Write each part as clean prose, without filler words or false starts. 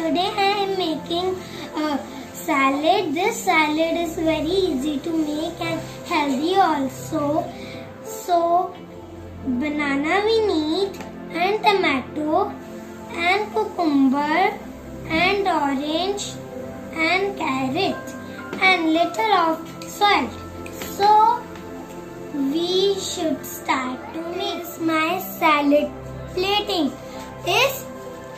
today I am making a salad. This salad is very easy to make and healthy also. So banana we need, and tomato, and cucumber, and orange, and carrot, and little of salt. So we should start to mix. My salad plating is,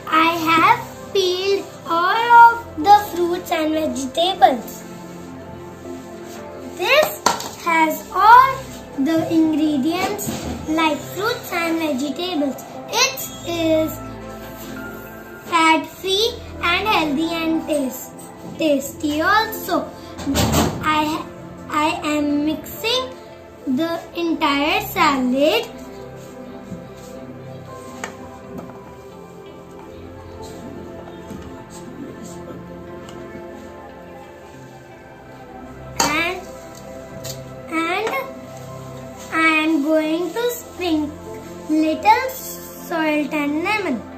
I have peeled all of the fruits and vegetables. This has all the ingredients like fruits and vegetables. It is fat free and healthy and tasty also. I am mixing the entire salad and I am going to sprinkle little salt and lemon.